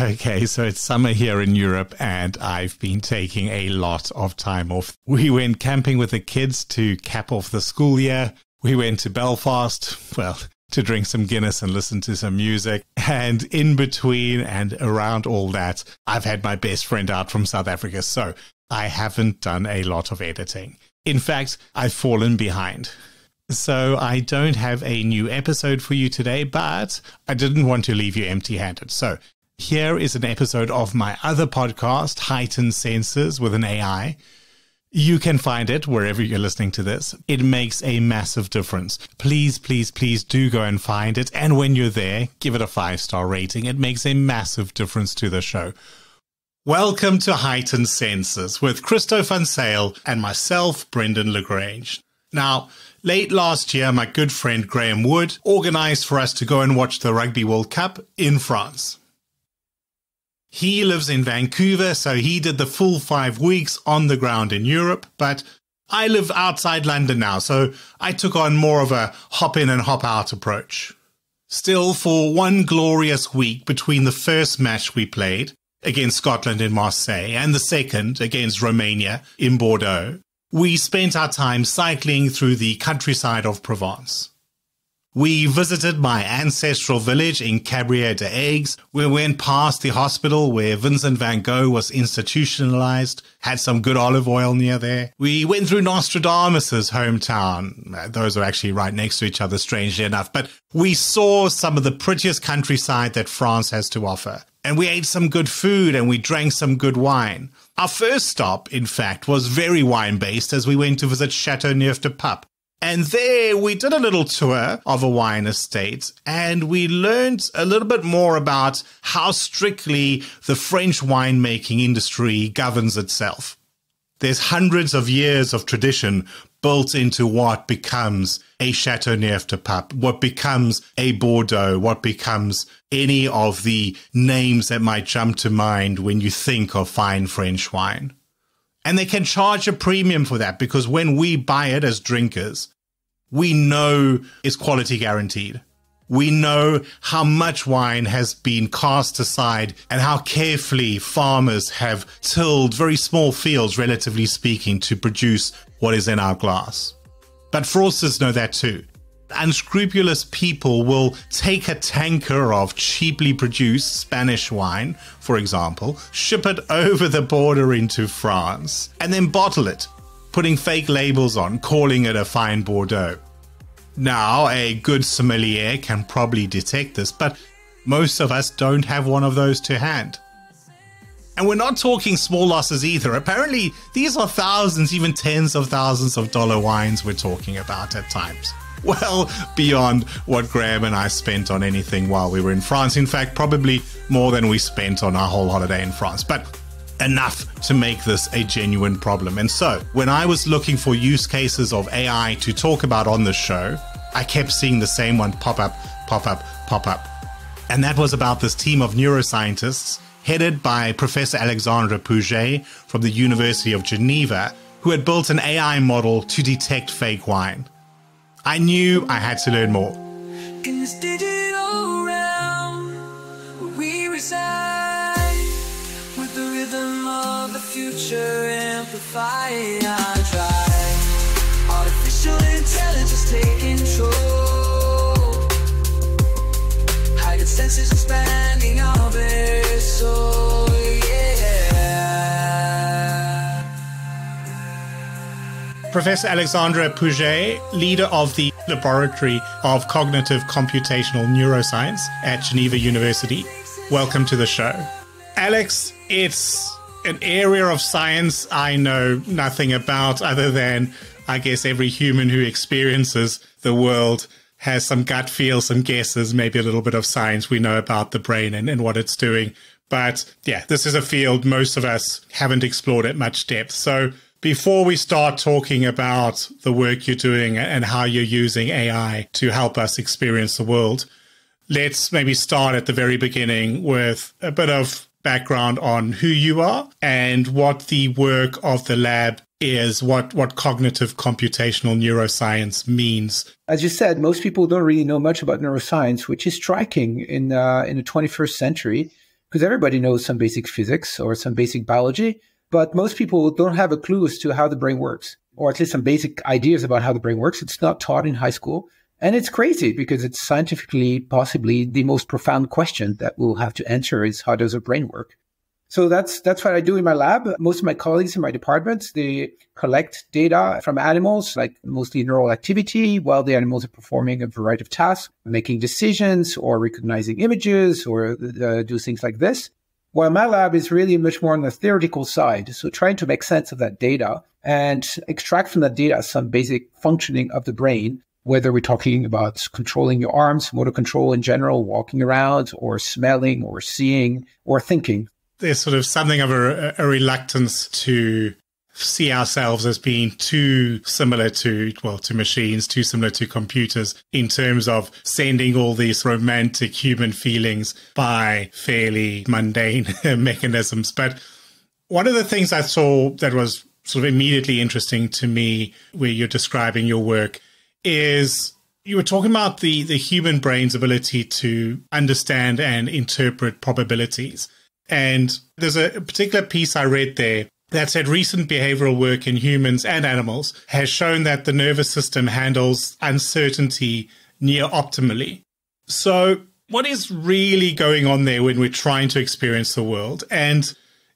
Okay, so it's summer here in Europe and I've been taking a lot of time off. We went camping with the kids to cap off the school year. We went to Belfast, well, to drink some Guinness and listen to some music. And in between and around all that, I've had my best friend out from South Africa, so I haven't done a lot of editing. In fact, I've fallen behind. So I don't have a new episode for you today, but I didn't want to leave you empty-handed. So here is an episode of my other podcast, Heightened Senses with an AI. You can find it wherever you're listening to this. It makes a massive difference. Please, please, please do go and find it. And when you're there, give it a 5-star rating. It makes a massive difference to the show. Welcome to Heightened Senses with Christo and myself, Brendan Lagrange. Now, late last year, my good friend Graham Wood organized for us to go and watch the Rugby World Cup in France. He lives in Vancouver, so he did the full 5 weeks on the ground in Europe, but I live outside London now, so I took on more of a hop in and hop out approach. Still, for one glorious week between the first match we played against Scotland in Marseille and the second against Romania in Bordeaux, we spent our time cycling through the countryside of Provence. We visited my ancestral village in Cabrières d'Aigues. We went past the hospital where Vincent van Gogh was institutionalized, had some good olive oil near there. We went through Nostradamus's hometown. Those are actually right next to each other, strangely enough. But we saw some of the prettiest countryside that France has to offer. And we ate some good food and we drank some good wine. Our first stop, in fact, was very wine-based as we went to visit Châteauneuf-du-Pape. And there we did a little tour of a wine estate and we learned a little bit more about how strictly the French winemaking industry governs itself. There's hundreds of years of tradition built into what becomes a Châteauneuf-du-Pape, what becomes a Bordeaux, what becomes any of the names that might jump to mind when you think of fine French wine. And they can charge a premium for that because when we buy it as drinkers, we know it's quality guaranteed. We know how much wine has been cast aside and how carefully farmers have tilled very small fields, relatively speaking, to produce what is in our glass. But fraudsters know that too. Unscrupulous people will take a tanker of cheaply produced Spanish wine, for example, ship it over the border into France, and then bottle it, putting fake labels on, calling it a fine Bordeaux. Now, a good sommelier can probably detect this, but most of us don't have one of those to hand. And we're not talking small losses either. Apparently, these are thousands, even tens of thousands of dollar wines we're talking about at times. Well, beyond what Graham and I spent on anything while we were in France. In fact, probably more than we spent on our whole holiday in France. But enough to make this a genuine problem. And so, when I was looking for use cases of AI to talk about on the show, I kept seeing the same one pop up, pop up, pop up. And that was about this team of neuroscientists headed by Professor Alexandre Pouget from the University of Geneva, who had built an AI model to detect fake wine. I knew I had to learn more. In this digital realm where we reside, with the rhythm of the future amplified, I try. Artificial intelligence take control. Heightened senses expanding our very soul, yeah. Professor Alexandre Pouget, leader of the Laboratory of Cognitive Computational Neuroscience at Geneva University. Welcome to the show. Alex, it's an area of science I know nothing about other than, I guess, every human who experiences the world has some gut feel, some guesses, maybe a little bit of science we know about the brain and what it's doing. But yeah, this is a field most of us haven't explored at much depth. So before we start talking about the work you're doing and how you're using AI to help us experience the world, let's maybe start at the very beginning with a bit of background on who you are and what the work of the lab is, what cognitive computational neuroscience means. As you said, most people don't really know much about neuroscience, which is striking in the 21st century. because everybody knows some basic physics or some basic biology, but most people don't have a clue as to how the brain works, or at least some basic ideas about how the brain works. It's not taught in high school. And it's crazy because it's scientifically possibly the most profound question that we'll have to answer is how does a brain work? So that's what I do in my lab. Most of my colleagues in my department, they collect data from animals, like mostly neural activity, while the animals are performing a variety of tasks, making decisions or recognizing images or do things like this. While my lab is really much more on the theoretical side. So trying to make sense of that data and extract from that data some basic functioning of the brain, whether we're talking about controlling your arms, motor control in general, walking around, or smelling, or seeing, or thinking. There's sort of something of a reluctance to see ourselves as being too similar to machines, too similar to computers in terms of sending all these romantic human feelings by fairly mundane mechanisms. But one of the things I saw that was sort of immediately interesting to me where you're describing your work is you were talking about the human brain's ability to understand and interpret probabilities. And there's a particular piece I read there that said recent behavioral work in humans and animals has shown that the nervous system handles uncertainty near optimally. So what is really going on there when we're trying to experience the world? And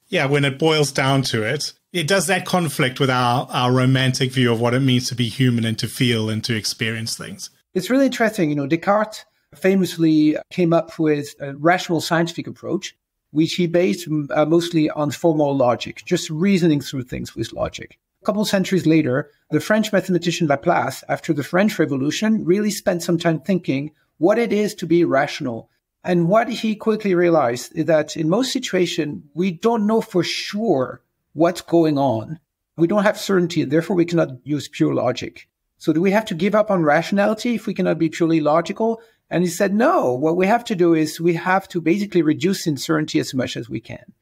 yeah, when it boils down to it, does that conflict with our romantic view of what it means to be human and to feel and to experience things? It's really interesting. You know, Descartes famously came up with a rational scientific approach, which he based mostly on formal logic, just reasoning through things with logic. A couple of centuries later, the French mathematician Laplace, after the French Revolution, really spent some time thinking what it is to be rational. And what he quickly realized is that in most situations, we don't know for sure what's going on. We don't have certainty, and therefore we cannot use pure logic. So do we have to give up on rationality if we cannot be purely logical? And he said, no, what we have to do is we have to basically reduce uncertainty as much as we can.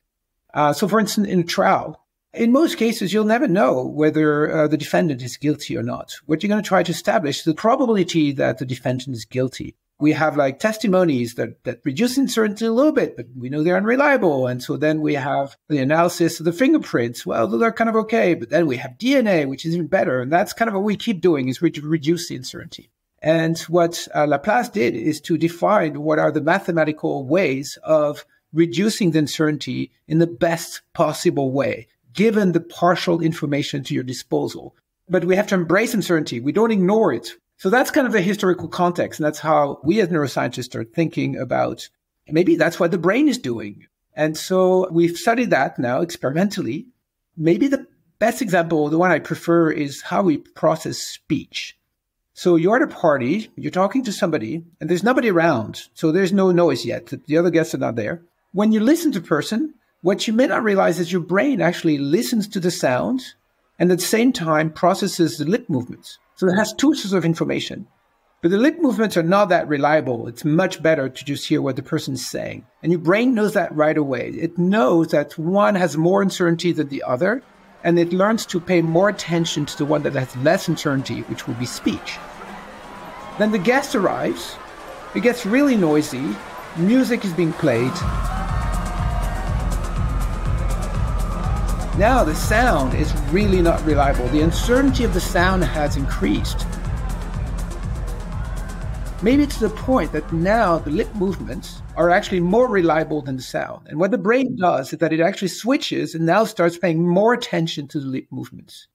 So for instance, in a trial, in most cases, you'll never know whether the defendant is guilty or not. What you're going to try to establish is the probability that the defendant is guilty. We have like testimonies that reduce uncertainty a little bit, but we know they're unreliable. And so then we have the analysis of the fingerprints. Well, they're kind of okay, but then we have DNA, which is even better. And that's kind of what we keep doing is we reduce the uncertainty. And what Laplace did is to define what are the mathematical ways of reducing the uncertainty in the best possible way, given the partial information to your disposal. But we have to embrace uncertainty. We don't ignore it. So that's kind of the historical context. And that's how we as neuroscientists are thinking about maybe that's what the brain is doing. And so we've studied that now experimentally. Maybe the best example, the one I prefer, is how we process speech. So you're at a party, you're talking to somebody, and there's nobody around. So there's no noise yet. The other guests are not there. When you listen to a person, what you may not realize is your brain actually listens to the sound and at the same time processes the lip movements. So it has two sources of information. But the lip movements are not that reliable. It's much better to just hear what the person is saying. And your brain knows that right away. It knows that one has more uncertainty than the other, and it learns to pay more attention to the one that has less uncertainty, which will be speech. Then the guest arrives. It gets really noisy. Music is being played. Now the sound is really not reliable. The uncertainty of the sound has increased. Maybe to the point that now the lip movements are actually more reliable than the sound. And what the brain does is that it actually switches and now starts paying more attention to the lip movements.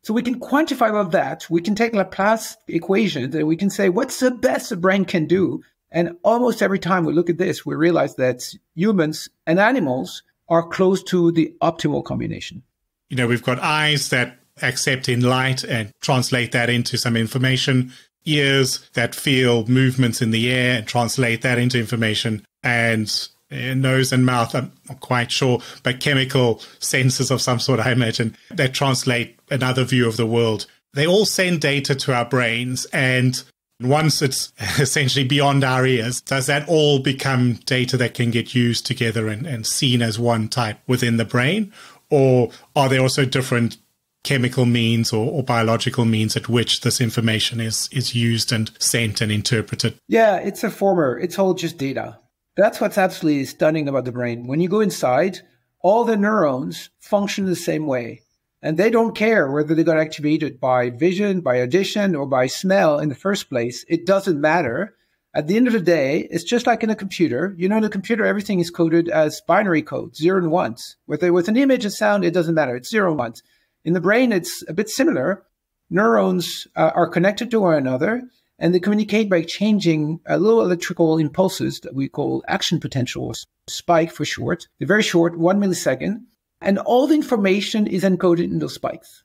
So we can quantify all of that. We can take Laplace equations and we can say, what's the best the brain can do? And almost every time we look at this, we realize that humans and animals are close to the optimal combination. You know, we've got eyes that accept in light and translate that into some information, ears that feel movements in the air and translate that into information, and nose and mouth, I'm not quite sure, but chemical sensors of some sort, I imagine, that translate another view of the world. They all send data to our brains, and once it's essentially beyond our ears, does that all become data that can get used together and seen as one type within the brain? Or are there also different chemical means or biological means at which this information is used and sent and interpreted? Yeah, it's a former. It's all just data. That's what's absolutely stunning about the brain. When you go inside, all the neurons function the same way. And they don't care whether they got activated by vision, by audition, or by smell in the first place. It doesn't matter. At the end of the day, it's just like in a computer. You know, in a computer, everything is coded as binary code, 0 and 1s. Whether with an image, a sound, it doesn't matter. It's 0 and 1s. In the brain, it's a bit similar. Neurons are connected to one another, and they communicate by changing little electrical impulses that we call action potentials, spike for short. They're very short, 1 millisecond. And all the information is encoded in those spikes.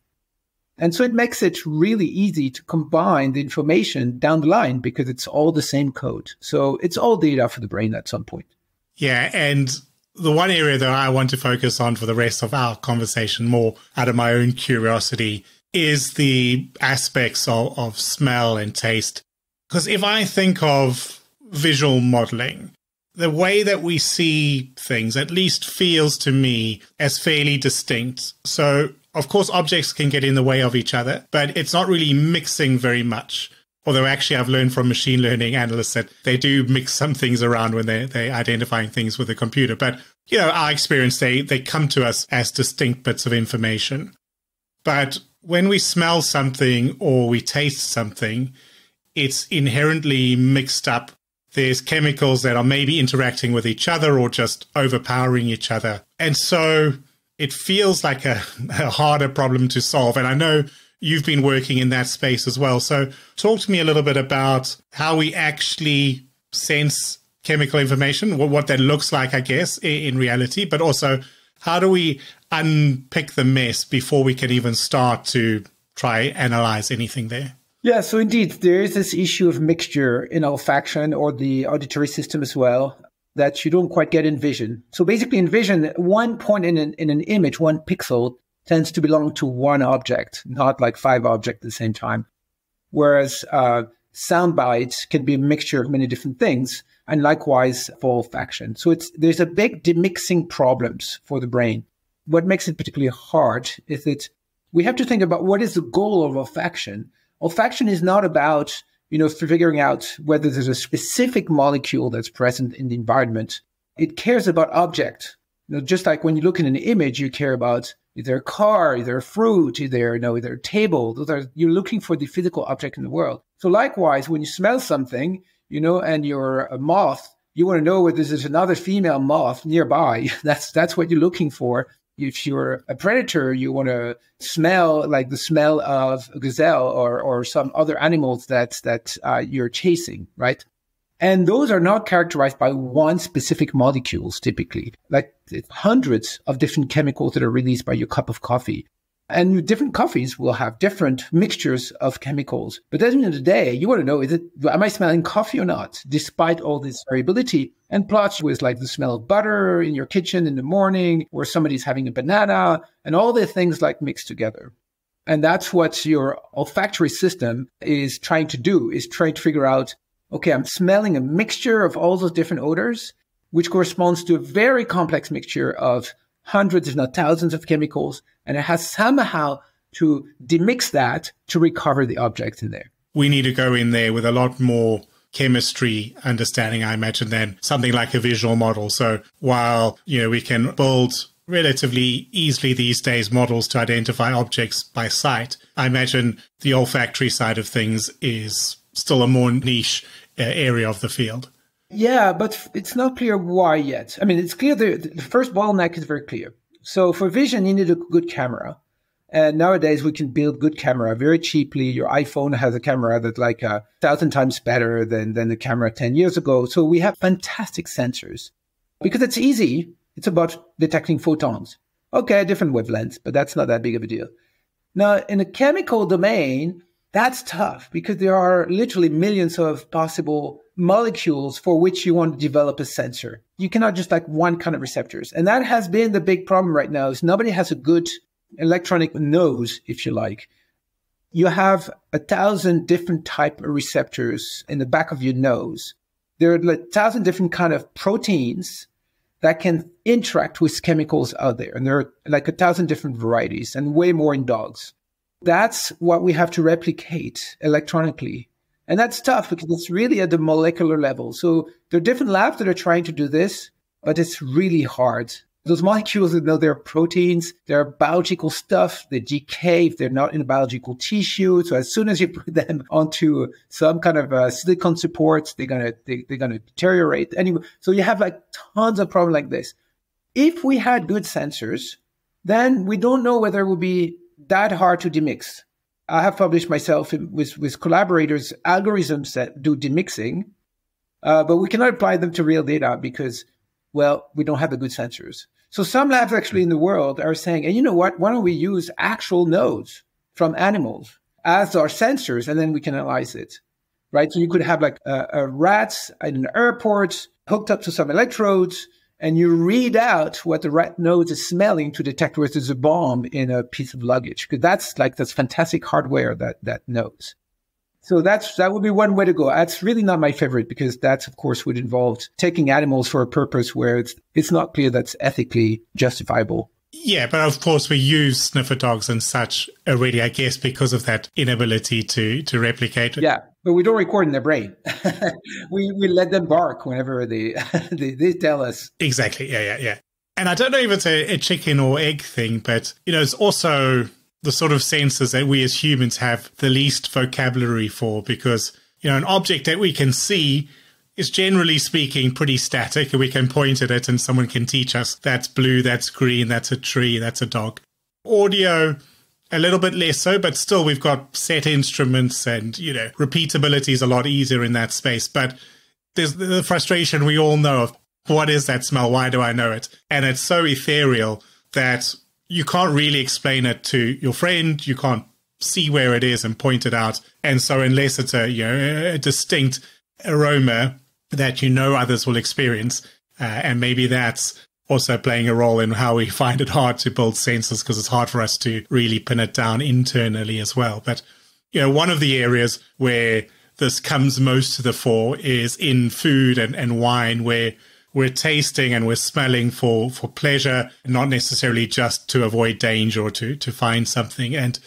And so it makes it really easy to combine the information down the line because it's all the same code. So it's all data for the brain at some point. Yeah, and the one area that I want to focus on for the rest of our conversation, more out of my own curiosity, is the aspects of smell and taste. Because if I think of visual modeling, the way that we see things at least feels to me as fairly distinct. So, of course, objects can get in the way of each other, but it's not really mixing very much. Although actually I've learned from machine learning analysts that they do mix some things around when they're identifying things with a computer. But, you know, our experience, they come to us as distinct bits of information. But when we smell something or we taste something, it's inherently mixed up. There's chemicals that are maybe interacting with each other or just overpowering each other. And so it feels like a harder problem to solve. And I know you've been working in that space as well. So talk to me a little bit about how we actually sense chemical information, what that looks like, I guess, in reality, but also how do we unpick the mess before we can even start to try analyze anything there? Yeah, so indeed, there is this issue of mixture in olfaction or the auditory system as well that you don't quite get in vision. So basically in vision, one point in an image, one pixel, tends to belong to one object, not like 5 objects at the same time. Whereas sound bites can be a mixture of many different things, and likewise for olfaction. So there's a big demixing problems for the brain. What makes it particularly hard is that we have to think about what is the goal of olfaction. Olfaction is not about, figuring out whether there's a specific molecule that's present in the environment. It cares about object. Just like when you look at an image, you care about either a car, either a fruit, either a table. You're looking for the physical object in the world. So likewise, when you smell something, and you're a moth, you want to know whether there's another female moth nearby. That's what you're looking for. If you're a predator, you want to smell like the smell of a gazelle or some other animals that you're chasing, right? And those are not characterized by one specific molecules, typically. Like hundreds of different chemicals that are released by your cup of coffee. And different coffees will have different mixtures of chemicals. But at the end of the day, you want to know, am I smelling coffee or not, despite all this variability? And plus with like the smell of butter in your kitchen in the morning, or somebody's having a banana, and all the things like mixed together. And that's what your olfactory system is trying to do, is trying to figure out, okay, I'm smelling a mixture of all those different odors, which corresponds to a very complex mixture of hundreds, if not thousands of chemicals, and it has somehow to demix that to recover the objects in there. We need to go in there with a lot more chemistry understanding, I imagine, than something like a visual model. So while, we can build relatively easily these days models to identify objects by sight, I imagine the olfactory side of things is still a more niche area of the field. Yeah, but it's not clear why yet. I mean, it's clear the first bottleneck is very clear. So for vision, you need a good camera. And nowadays we can build good camera very cheaply. Your iPhone has a camera that's like 1,000 times better than the camera 10 years ago. So we have fantastic sensors because it's easy. It's about detecting photons. Okay, different wavelengths, but that's not that big of a deal. Now, in the chemical domain, that's tough because there are literally millions of possible molecules for which you want to develop a sensor. You cannot just like one kind of receptors. And that has been the big problem right now is nobody has a good electronic nose, if you like. You have 1,000 different type of receptors in the back of your nose. There are like 1,000 different kind of proteins that can interact with chemicals out there. And there are like 1,000 different varieties and way more in dogs. That's what we have to replicate electronically. And that's tough because it's really at the molecular level. So there are different labs that are trying to do this, but it's really hard. Those molecules, they're proteins, they're biological stuff, they decay if they're not in a biological tissue. So as soon as you put them onto some kind of silicon support, they're gonna deteriorate. Anyway, so you have like tons of problems like this. If we had good sensors, then we don't know whether it would be that hard to demix. I have published myself with collaborators algorithms that do demixing, but we cannot apply them to real data because, well, we don't have the good sensors. So some labs actually in the world are saying, and you know what, why don't we use actual nodes from animals as our sensors, and then we can analyze it, right? So you could have like a rat in an airport hooked up to some electrodes, and you read out what the rat nose is smelling to detect whether there's a bomb in a piece of luggage. Because that's fantastic hardware that knows. So that would be one way to go. That's really not my favorite because that, of course, would involve taking animals for a purpose where it's not clear that's ethically justifiable. Yeah, but of course we use sniffer dogs and such already, I guess, because of that inability to replicate. Yeah, but we don't record in their brain. we let them bark whenever they tell us. Exactly, yeah. And I don't know if it's a chicken or egg thing, but, it's also the sort of senses that we as humans have the least vocabulary for because, an object that we can see is generally speaking pretty static. We can point at it and someone can teach us that's blue, that's green, that's a tree, that's a dog. Audio, a little bit less so, but still we've got set instruments and, repeatability is a lot easier in that space. But there's the frustration we all know of what is that smell? Why do I know it? And it's so ethereal that you can't really explain it to your friend. You can't see where it is and point it out. And so unless it's a distinct aroma that others will experience, and maybe that's also playing a role in how we find it hard to build sensors because it's hard for us to really pin it down internally as well. But, one of the areas where this comes most to the fore is in food and wine, where we're tasting and we're smelling for pleasure, not necessarily just to avoid danger or to find something. And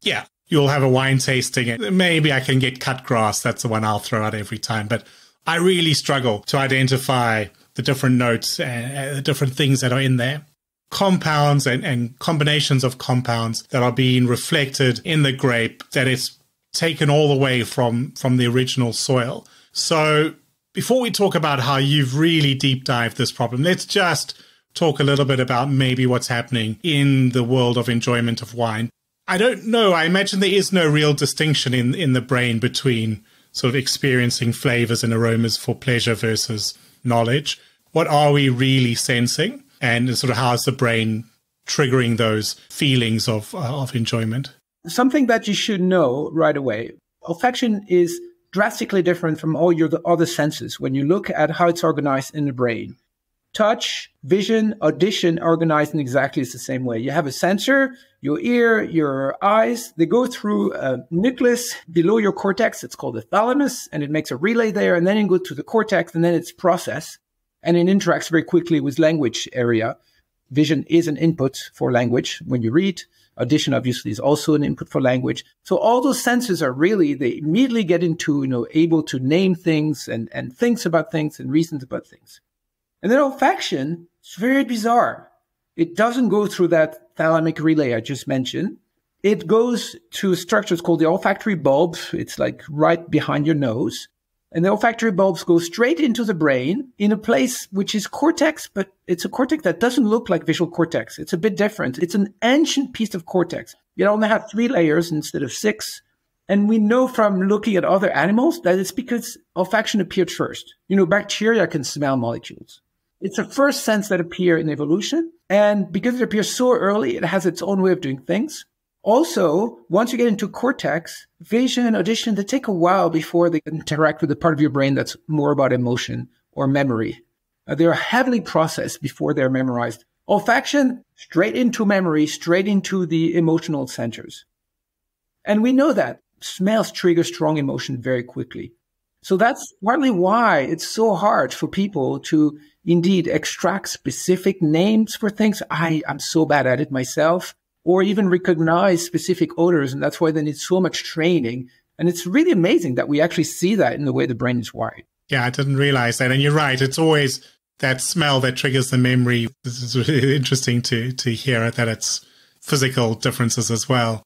yeah, you'll have a wine tasting and maybe I can get cut grass. That's the one I'll throw out every time. But I really struggle to identify the different notes and the different things that are in there. Compounds and combinations of compounds that are being reflected in the grape that it's taken all the way from the original soil. So before we talk about how you've really deep dived this problem, let's just talk a little bit about maybe what's happening in the world of enjoyment of wine. I don't know. I imagine there is no real distinction in the brain between sort of experiencing flavors and aromas for pleasure versus knowledge. What are we really sensing? And sort of how is the brain triggering those feelings of enjoyment? Something that you should know right away. Olfaction is drastically different from all your other senses when you look at how it's organized in the brain. Touch, vision, audition are organized in exactly the same way. You have a sensor, your ear, your eyes, they go through a nucleus below your cortex. It's called the thalamus, and it makes a relay there, and then it goes to the cortex, and then it's processed, and it interacts very quickly with language area. Vision is an input for language when you read. Audition, obviously, is also an input for language. So all those senses are really, they immediately get into, able to name things and thinks about things and reasons about things. And then olfaction is very bizarre. It doesn't go through that thalamic relay I just mentioned. It goes to structures called the olfactory bulb. It's like right behind your nose. And the olfactory bulbs go straight into the brain in a place which is cortex, but it's a cortex that doesn't look like visual cortex. It's a bit different. It's an ancient piece of cortex. It only has 3 layers instead of 6. And we know from looking at other animals that it's because olfaction appeared first. Bacteria can smell molecules. It's the first sense that appear in evolution. And because it appears so early, it has its own way of doing things. Also, once you get into cortex, vision and audition, they take a while before they interact with the part of your brain that's more about emotion or memory. They are heavily processed before they're memorized. Olfaction, straight into memory, straight into the emotional centers. And we know that smells trigger strong emotion very quickly. So that's partly why it's so hard for people to indeed extract specific names for things. I'm so bad at it myself. Or even recognize specific odors. And that's why they need so much training And it's really amazing that we actually see that in the way the brain is wired. Yeah, I didn't realize that. And you're right. It's always that smell that triggers the memory. This is really interesting to hear that it's physical differences as well.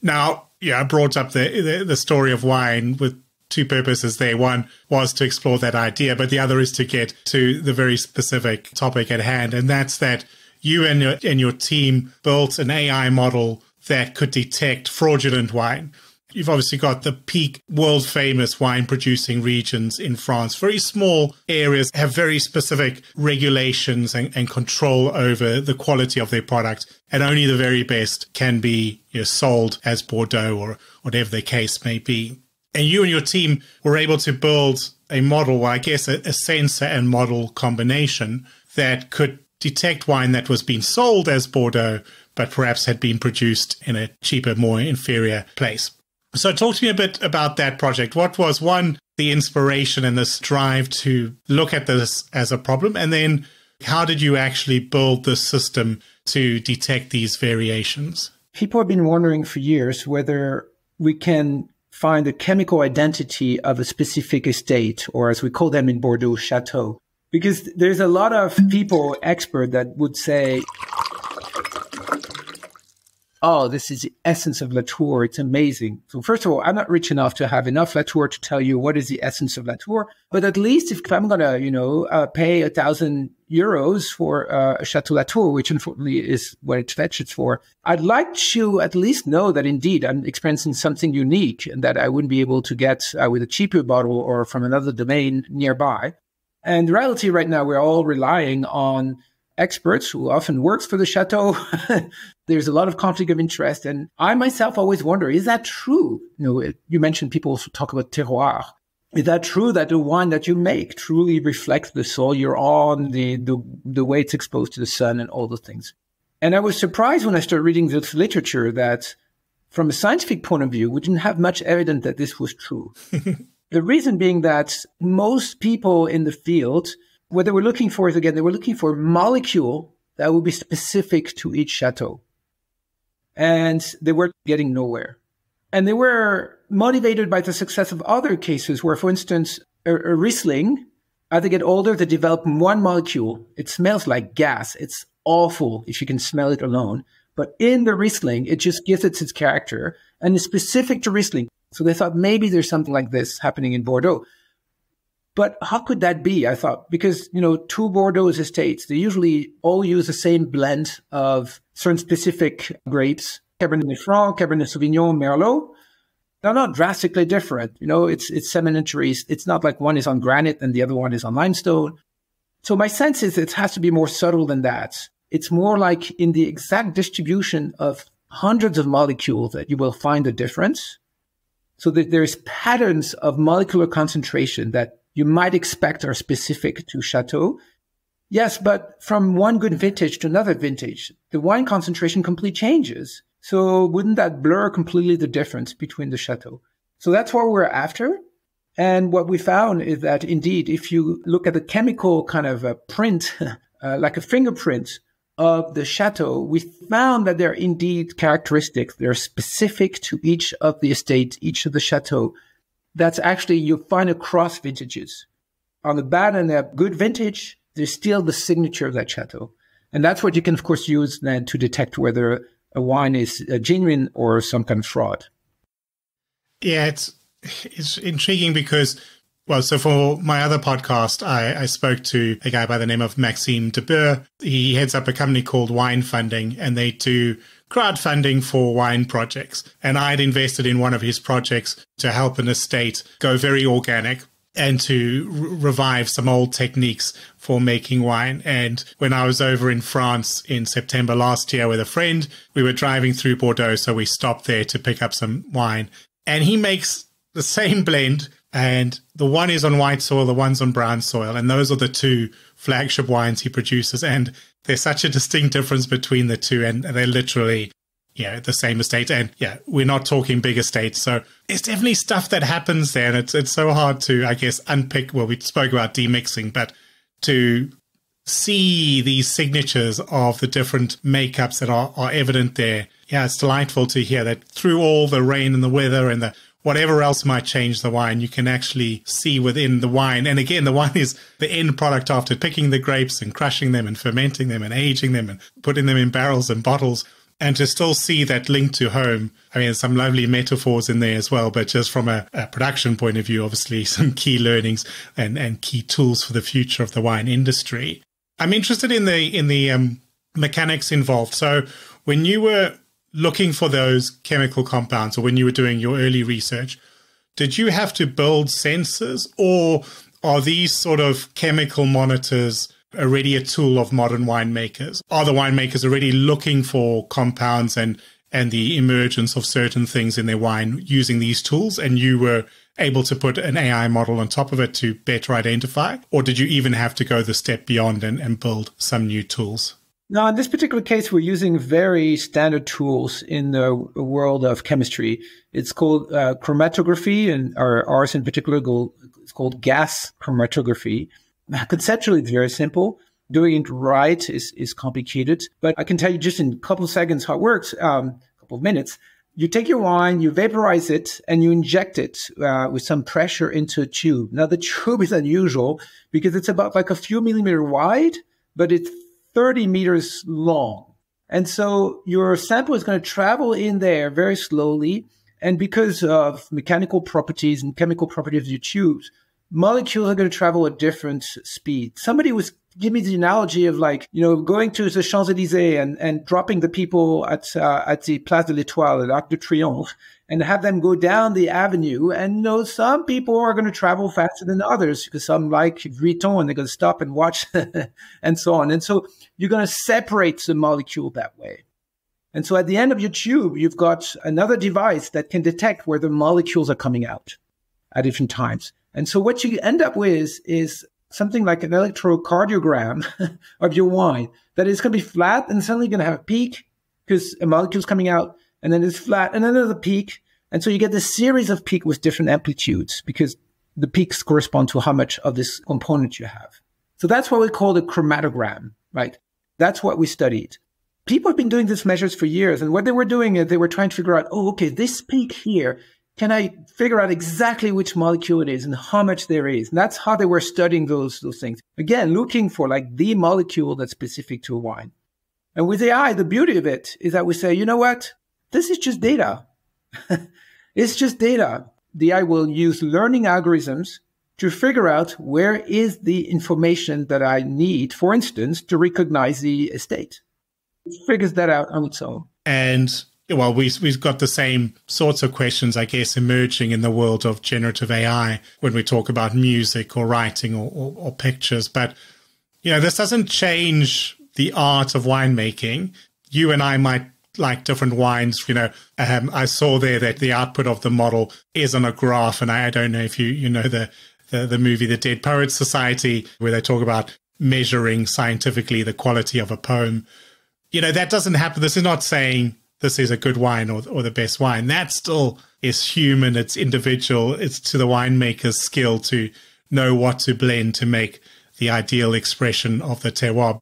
Now, I brought up the story of wine with two purposes there. One was to explore that idea, but the other is to get to the very specific topic at hand. And that's that you and your team built an AI model that could detect fraudulent wine. You've obviously got the peak world-famous wine-producing regions in France. Very small areas have very specific regulations and control over the quality of their product, and only the very best can be sold as Bordeaux or whatever the case may be. And you and your team were able to build a model, well, I guess a sensor and model combination that could detect wine that was being sold as Bordeaux, but perhaps had been produced in a cheaper, more inferior place. So talk to me a bit about that project. What was, one, the inspiration and this drive to look at this as a problem? And then how did you actually build this system to detect these variations? People have been wondering for years whether we can find the chemical identity of a specific estate, or as we call them in Bordeaux, chateau. Because there's a lot of people, expert, that would say, oh, this is the essence of Latour. It's amazing. So first of all, I'm not rich enough to have enough Latour to tell you what is the essence of Latour. But at least if I'm going to, pay 1,000 euros for a Chateau Latour, which unfortunately is what it fetches for, I'd like to at least know that indeed I'm experiencing something unique and that I wouldn't be able to get with a cheaper bottle or from another domain nearby. And the reality right now, we're all relying on experts who often works for the chateau. There's a lot of conflict of interest. And I myself always wonder, is that true? You mentioned people also talk about terroir. Is that true that the wine that you make truly reflects the soil you're on, the way it's exposed to the sun and all those things? And I was surprised when I started reading this literature that from a scientific point of view, we didn't have much evidence that this was true. The reason being that most people in the field, what they were looking for is, again, they were looking for a molecule that would be specific to each chateau. And they were getting nowhere. And they were motivated by the success of other cases where, for instance, a Riesling, as they get older, they develop one molecule. It smells like gas. It's awful if you can smell it alone. But in the Riesling, it just gives it its character and is specific to Riesling. So they thought maybe there's something like this happening in Bordeaux. But how could that be? I thought, because, two Bordeaux estates, they usually all use the same blend of certain specific grapes, Cabernet Franc, Cabernet Sauvignon, Merlot. They're not drastically different. It's sedimentary. It's not like one is on granite and the other one is on limestone. So my sense is it has to be more subtle than that. It's more like in the exact distribution of hundreds of molecules that you will find a difference. So that there's patterns of molecular concentration that you might expect are specific to Chateau. Yes, but from one good vintage to another vintage, the wine concentration completely changes. So wouldn't that blur completely the difference between the Chateau? So that's what we're after. And what we found is that indeed, if you look at the chemical kind of a print, like a fingerprint of the Chateau, we found that there are indeed characteristics that are specific to each of the estates, each of the Chateau. That's actually, you find across vintages. On the bad and the good vintage, there's still the signature of that Chateau. And that's what you can, of course, use then to detect whether a wine is genuine or some kind of fraud. Yeah, it's intriguing because, so for my other podcast, I spoke to a guy by the name of Maxime Debeur. He heads up a company called Wine Funding, and they do crowdfunding for wine projects. And I'd invested in one of his projects to help an estate go very organic and to revive some old techniques for making wine. And when I was over in France in September last year with a friend, we were driving through Bordeaux, so we stopped there to pick up some wine. And he makes the same blend, and the one is on white soil, the one's on brown soil. And those are the two flagship wines he produces. And there's such a distinct difference between the two, and they're literally, the same estate. And we're not talking big estates. So it's definitely stuff that happens there. And it's so hard to, I guess, unpick. Well, we spoke about demixing, but to see these signatures of the different makeups that are evident there. Yeah, it's delightful to hear that through all the rain and the weather and the whatever else might change the wine, you can actually see within the wine. And again, the wine is the end product after picking the grapes and crushing them and fermenting them and aging them and putting them in barrels and bottles. And to still see that link to home, I mean, there's some lovely metaphors in there as well, but just from a production point of view, obviously some key learnings and key tools for the future of the wine industry. I'm interested in the mechanics involved. So when you were looking for those chemical compounds, or when you were doing your early research, did you have to build sensors, or are these sort of chemical monitors already a tool of modern winemakers? Are the winemakers already looking for compounds and the emergence of certain things in their wine using these tools, and you were able to put an AI model on top of it to better identify? Or did you even have to go the step beyond and build some new tools? No, in this particular case, we're using very standard tools in the world of chemistry. It's called chromatography, and ours in particular, it's called gas chromatography. Conceptually, it's very simple. Doing it right is complicated. But I can tell you just in a couple of seconds how it works, a couple of minutes. You take your wine, you vaporize it, and you inject it with some pressure into a tube. Now, the tube is unusual because it's about like a few millimeters wide, but it's 30 meters long. And so your sample is going to travel in there very slowly. And because of mechanical properties and chemical properties of your tubes, molecules are going to travel at different speeds. Somebody was giving me the analogy of like, going to the Champs-Élysées and dropping the people at the Place de l'Étoile, at Arc de Triomphe, and have them go down the avenue. And some people are going to travel faster than others because some like Vuitton and they're going to stop and watch and so on. And so you're going to separate the molecule that way. And so at the end of your tube, you've got another device that can detect where the molecules are coming out at different times. And so what you end up with is something like an electrocardiogram of your wine that is going to be flat and suddenly going to have a peak because a molecule's coming out, and then it's flat and then another peak. And so you get this series of peaks with different amplitudes because the peaks correspond to how much of this component you have. So that's what we call the chromatogram, right? That's what we studied. People have been doing these measures for years. And what they were doing is they were trying to figure out, okay, this peak here, can I figure out exactly which molecule it is and how much there is? And that's how they were studying those things. Again, looking for like the molecule that's specific to a wine. And with AI, the beauty of it is that we say, you know what? This is just data. It's just data. The AI will use learning algorithms to figure out where is the information that I need, for instance, to recognize the estate. It figures that out on its own. And well, we've got the same sorts of questions, I guess, emerging in the world of generative AI when we talk about music or writing or pictures. But, this doesn't change the art of winemaking. You and I might like different wines. I saw there that the output of the model is on a graph. And I don't know if you know the movie The Dead Poets Society, where they talk about measuring scientifically the quality of a poem. That doesn't happen. This is not saying this is a good wine or the best wine. That still is human. It's individual. It's to the winemaker's skill to know what to blend to make the ideal expression of the terroir.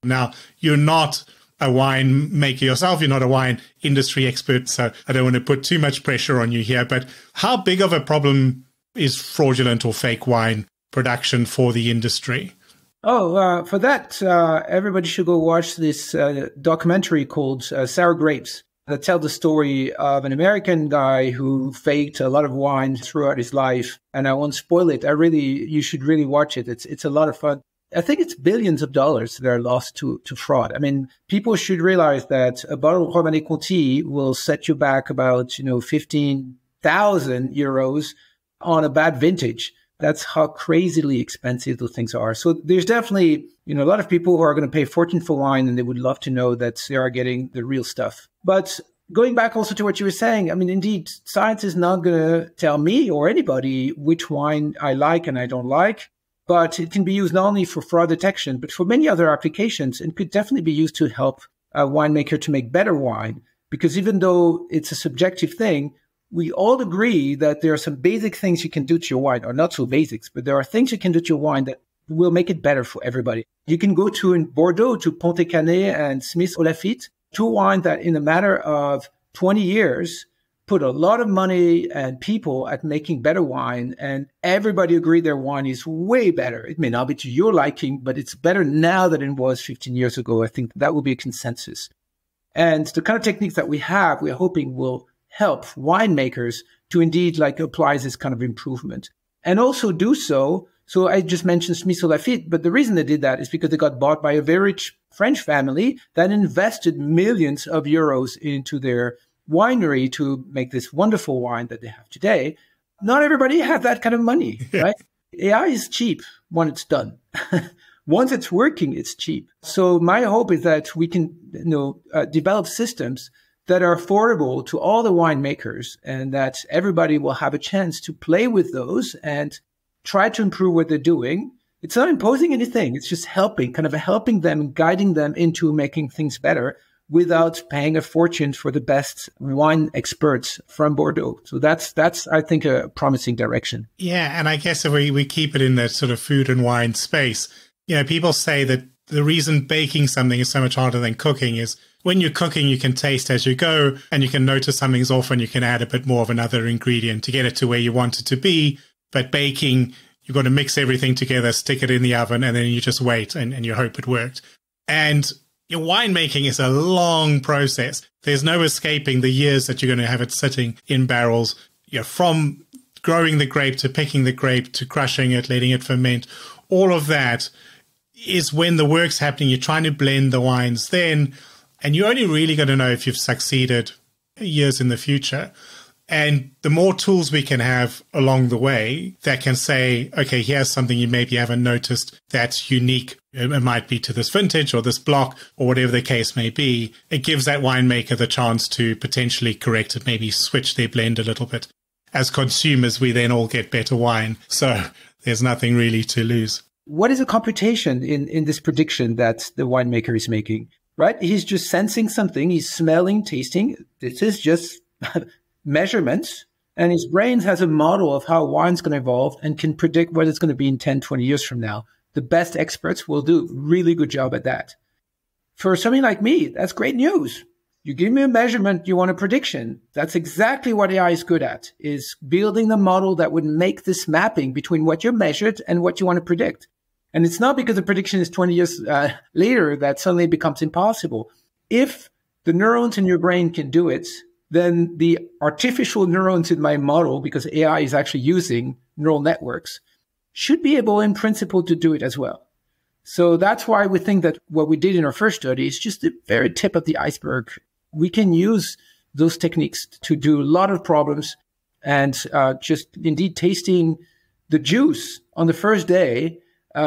Now, you're not a winemaker yourself. You're not a wine industry expert, so I don't want to put too much pressure on you here. But how big of a problem is fraudulent or fake wine production for the industry? For that, everybody should go watch this documentary called Sour Grapes that tells the story of an American guy who faked a lot of wine throughout his life. And I won't spoil it. You should really watch it. It's a lot of fun. I think it's billions of dollars that are lost to fraud. I mean, people should realize that a bottle of Romanée Conti will set you back about, 15,000 euros on a bad vintage. That's how crazily expensive those things are. So there's definitely, a lot of people who are going to pay a fortune for wine, and they would love to know that they are getting the real stuff. But going back also to what you were saying, I mean, indeed, science is not going to tell me or anybody which wine I like and I don't like, but it can be used not only for fraud detection, but for many other applications, and could definitely be used to help a winemaker to make better wine. Because even though it's a subjective thing, we all agree that there are some basic things you can do to your wine, or not so basics, but there are things you can do to your wine that will make it better for everybody. You can go to in Bordeaux to Pontet-Canet and Smith Olafite, two wines that in a matter of 20 years put a lot of money and people at making better wine, and everybody agreed their wine is way better. It may not be to your liking, but it's better now than it was 15 years ago. I think that will be a consensus. And the kind of techniques that we have, we're hoping will help winemakers to indeed like apply this kind of improvement and also do so. So I just mentioned Smith Lafitte, but the reason they did that is because they got bought by a very rich French family that invested millions of euros into their winery to make this wonderful wine that they have today. Not everybody has that kind of money, right? AI is cheap when it's done. Once it's working, it's cheap. So my hope is that we can, develop systems that are affordable to all the winemakers and that everybody will have a chance to play with those and try to improve what they're doing. It's not imposing anything. It's just helping them, guiding them into making things better without paying a fortune for the best wine experts from Bordeaux. So that's I think, a promising direction. Yeah, and I guess if we keep it in that sort of food and wine space, people say that the reason baking something is so much harder than cooking is when you're cooking, you can taste as you go and you can notice something's off and you can add a bit more of another ingredient to get it to where you want it to be. But baking, you've got to mix everything together, stick it in the oven, and then you just wait and you hope it worked. And your winemaking is a long process. There's no escaping the years that you're going to have it sitting in barrels, from growing the grape to picking the grape to crushing it, letting it ferment. All of that is when the work's happening. You're trying to blend the wines then, and you're only really going to know if you've succeeded years in the future. And the more tools we can have along the way that can say, okay, here's something you maybe haven't noticed that's unique. It might be to this vintage or this block or whatever the case may be. It gives that winemaker the chance to potentially correct it, maybe switch their blend a little bit. As consumers, we then all get better wine. So there's nothing really to lose. What is a computation in this prediction that the winemaker is making, right? He's just sensing something. He's smelling, tasting. This is just measurements, and his brain has a model of how wine's going to evolve and can predict what it's going to be in 10, 20 years from now. The best experts will do a really good job at that. For something like me, that's great news. You give me a measurement, you want a prediction. That's exactly what AI is good at, is building the model that would make this mapping between what you measured and what you want to predict. And it's not because the prediction is 20 years later that suddenly it becomes impossible. If the neurons in your brain can do it, then the artificial neurons in my model, because AI is actually using neural networks, should be able in principle to do it as well. So that's why we think that what we did in our first study is just the very tip of the iceberg. We can use those techniques to do a lot of problems, and just indeed tasting the juice on the first day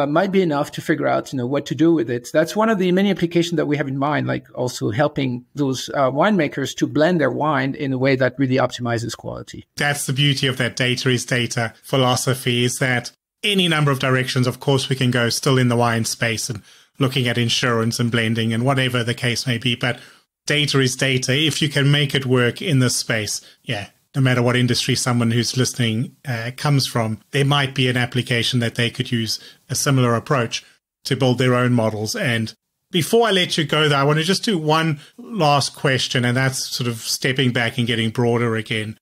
might be enough to figure out, what to do with it. That's one of the many applications that we have in mind, like also helping those winemakers to blend their wine in a way that really optimizes quality. That's the beauty of that data is data philosophy, is that any number of directions, of course, we can go still in the wine space and looking at insurance and blending and whatever the case may be. But data is data. If you can make it work in this space, no matter what industry someone who's listening comes from, there might be an application that they could use a similar approach to build their own models. And before I let you go, though, I want to just do one last question, and that's sort of stepping back and getting broader again.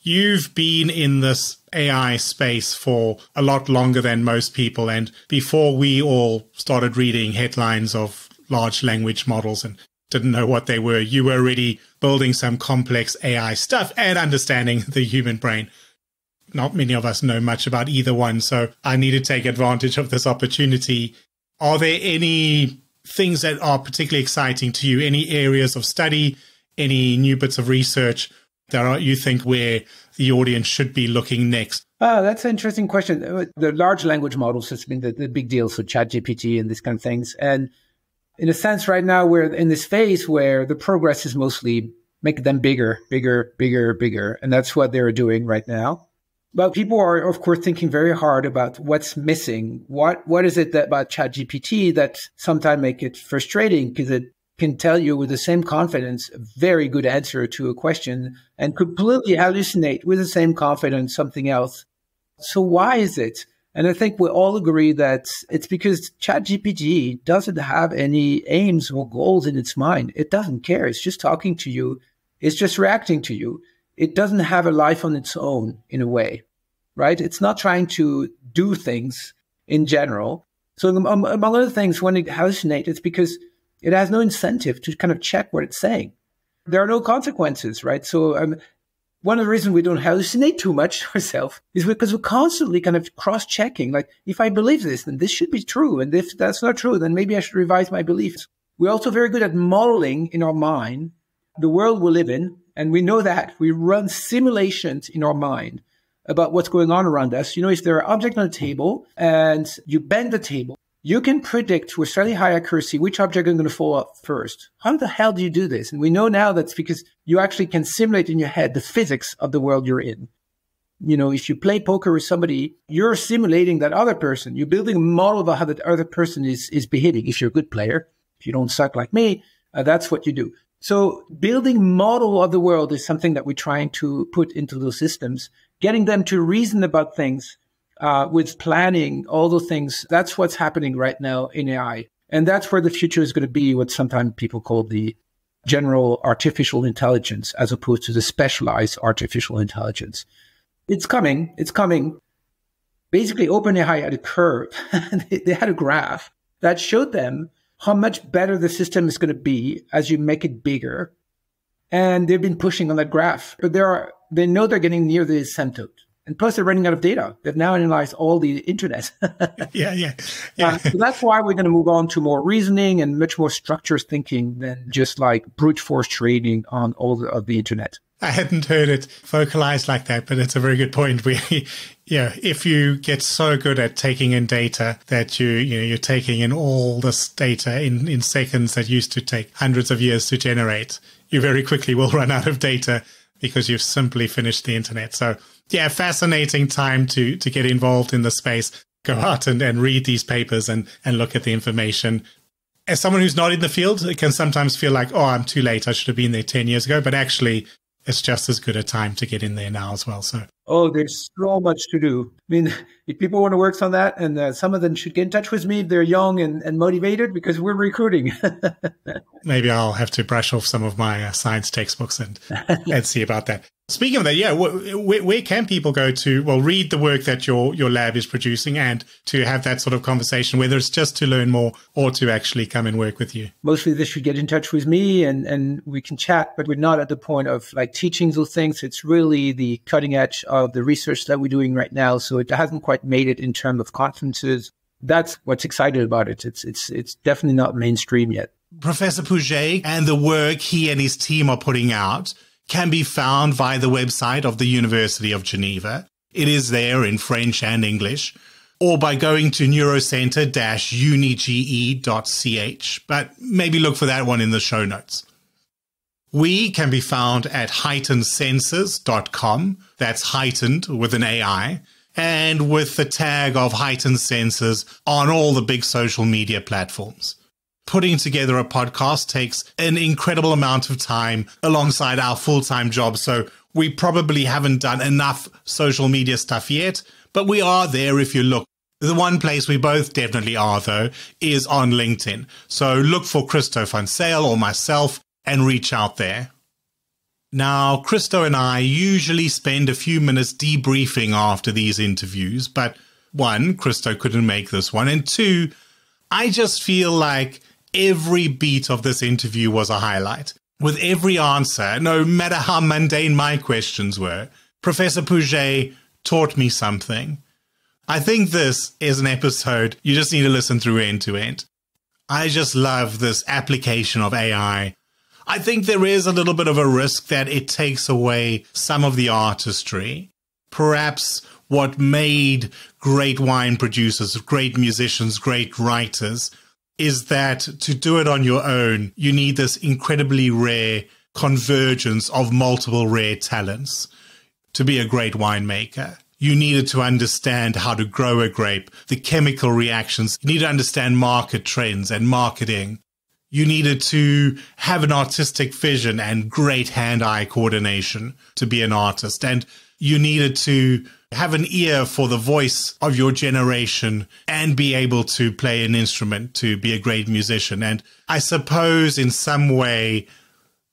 You've been in this AI space for a lot longer than most people. And before we all started reading headlines of large language models and didn't know what they were, you were already building some complex AI stuff and understanding the human brain. Not many of us know much about either one, so I need to take advantage of this opportunity. Are there any things that are particularly exciting to you? Any areas of study, any new bits of research that you think where the audience should be looking next? That's an interesting question. The large language models has been the big deal, so ChatGPT and these kind of things. And in a sense, right now, we're in this phase where the progress is mostly make them bigger. And that's what they're doing right now. But people are, of course, thinking very hard about what's missing. What is it about ChatGPT that sometimes make it frustrating, because it can tell you with the same confidence a very good answer to a question and completely hallucinate with the same confidence something else. So why is it? And I think we all agree that it's because ChatGPT doesn't have any aims or goals in its mind. It doesn't care. It's just talking to you. It's just reacting to you. it doesn't have a life on its own in a way, right? It's not trying to do things in general. So among other things, when it hallucinates, it's because it has no incentive to kind of check what it's saying. There are no consequences, right? So one of the reasons we don't hallucinate too much ourselves is because we're constantly kind of cross-checking. Like, if I believe this, then this should be true. And if that's not true, then maybe I should revise my beliefs. We're also very good at modeling in our mind the world we live in. And we know that. We run simulations in our mind about what's going on around us. You know, if there are objects on a table and you bend the table, you can predict with fairly high accuracy which object is going to fall up first. How the hell do you do this? And we know now that's because you actually can simulate in your head the physics of the world you're in. You know, if you play poker with somebody, you're simulating that other person. You're building a model of how that other person is behaving. If you're a good player, if you don't suck like me, that's what you do. So building model of the world is something that we're trying to put into those systems, getting them to reason about things. With planning, all those things, that's what's happening right now in AI. And that's where the future is going to be, what sometimes people call the general artificial intelligence, as opposed to the specialized artificial intelligence. It's coming. It's coming. Basically, OpenAI had a curve. They had a graph that showed them how much better the system is going to be as you make it bigger. And they've been pushing on that graph. But they know they're getting near the asymptote. And plus, they're running out of data. They've now analyzed all the internet. Yeah. So that's why we're going to move on to more reasoning and much more structured thinking than just like brute force trading on all of the internet. I hadn't heard it vocalized like that, but it's a very good point. If you get so good at taking in data that you're taking in all this data in seconds that used to take hundreds of years to generate, you very quickly will run out of data because you've simply finished the internet. So yeah, fascinating time to get involved in the space. Go out and read these papers and look at the information. As someone who's not in the field, it can sometimes feel like, oh, I'm too late. I should have been there 10 years ago. But actually, it's just as good a time to get in there now as well. So, there's so much to do. I mean, if people want to work on that, and some of them should get in touch with me if they're young and motivated, because we're recruiting. Maybe I'll have to brush off some of my science textbooks and see about that. Speaking of that, yeah, where can people go to, read the work that your lab is producing and to have that sort of conversation, whether it's just to learn more or to actually come and work with you? Mostly they should get in touch with me and we can chat, but we're not at the point of like teaching those things. It's really the cutting edge of the research that we're doing right now. So it hasn't quite made it in terms of conferences. That's what's exciting about it. It's definitely not mainstream yet. Professor Pouget and the work he and his team are putting out can be found via the website of the University of Geneva. It is there in French and English, or by going to neurocenter-unige.ch, but maybe look for that one in the show notes. We can be found at hAIghtenedSensors.com. That's heightened with an AI, and with the tag of Heightened Sensors on all the big social media platforms. Putting together a podcast takes an incredible amount of time alongside our full-time job, so we probably haven't done enough social media stuff yet, but we are there if you look. The one place we both definitely are, though, is on LinkedIn. So look for Christo van Zyl or myself and reach out there. Now, Christo and I usually spend a few minutes debriefing after these interviews, but one, Christo couldn't make this one, and two, I just feel like every beat of this interview was a highlight. With every answer, no matter how mundane my questions were, Professor Pouget taught me something. I think this is an episode you just need to listen through end to end. I just love this application of AI. I think there is a little bit of a risk that it takes away some of the artistry. Perhaps what made great wine producers, great musicians, great writers, is that to do it on your own, you need this incredibly rare convergence of multiple rare talents to be a great winemaker. You needed to understand how to grow a grape, the chemical reactions. You need to understand market trends and marketing. You needed to have an artistic vision and great hand-eye coordination to be an artist. And you needed to have an ear for the voice of your generation and be able to play an instrument to be a great musician. And I suppose in some way,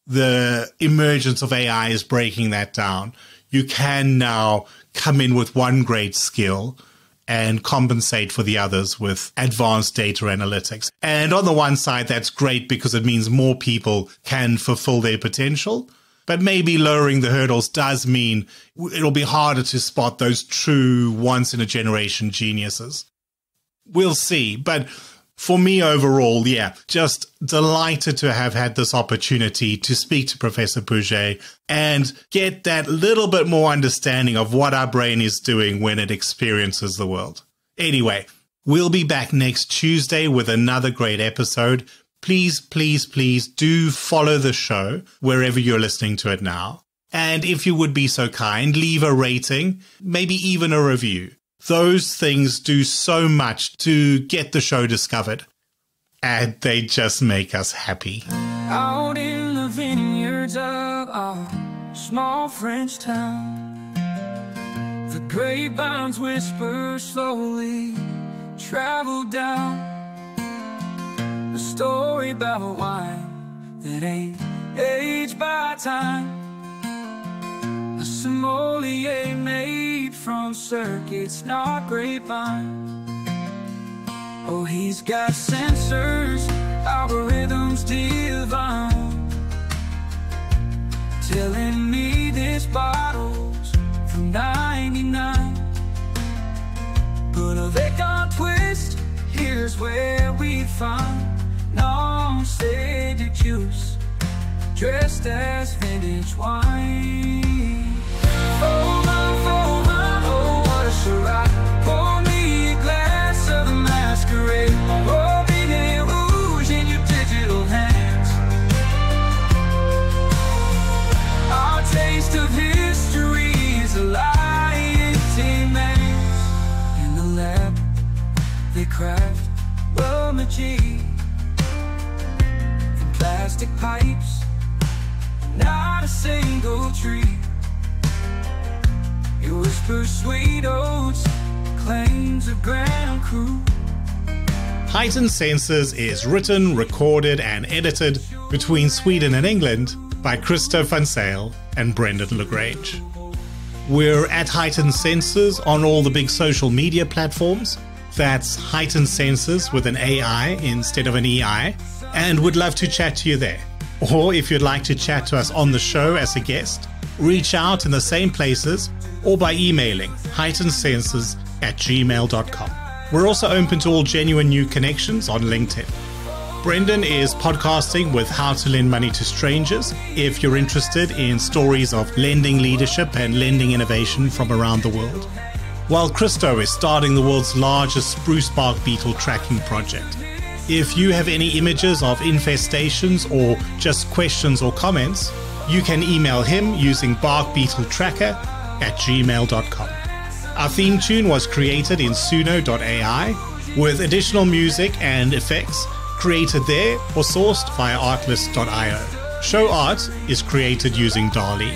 the emergence of AI is breaking that down. You can now come in with one great skill and compensate for the others with advanced data analytics. And on the one side, that's great because it means more people can fulfill their potential. But maybe lowering the hurdles does mean it'll be harder to spot those true once-in-a-generation geniuses. We'll see. But for me overall, yeah, just delighted to have had this opportunity to speak to Professor Pouget and get that little bit more understanding of what our brain is doing when it experiences the world. Anyway, we'll be back next Tuesday with another great episode. Please, please, please do follow the show wherever you're listening to it now. And if you would be so kind, leave a rating, maybe even a review. Those things do so much to get the show discovered. And they just make us happy. Out in the vineyards of our small French town, the grapevines whisper slowly, travel down. A story about wine that ain't aged by time. A sommelier made from circuits, not grapevine. Oh, he's got sensors, algorithms divine, telling me this bottle's from 99. But they can't twist, here's where we find non-stated juice dressed as vintage wine. Oh my, oh what a Shiraz. Pour me a glass of the masquerade. Oh, baby, rouge in your digital hands. Our taste of history is a hAIghtened man. In the lab, they craft rummagy in plastic pipes, not a single tree. You whisper sweet oats, claims of Grand Cru. Heightened Senses is written, recorded, and edited between Sweden and England by Christo and Brendan LaGrange. We're at Heightened Senses on all the big social media platforms. That's Heightened Senses with an AI instead of an EI, and would love to chat to you there. Or if you'd like to chat to us on the show as a guest, reach out in the same places or by emailing heightenedsenses@gmail.com. We're also open to all genuine new connections on LinkedIn. Brendan is podcasting with How to Lend Money to Strangers if you're interested in stories of lending leadership and lending innovation from around the world. While Christo is starting the world's largest spruce bark beetle tracking project. If you have any images of infestations or just questions or comments, you can email him using barkbeetletracker@gmail.com. Our theme tune was created in suno.ai with additional music and effects created there or sourced via artlist.io. Show art is created using Dall-E.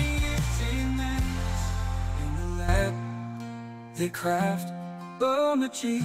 They craft rummagy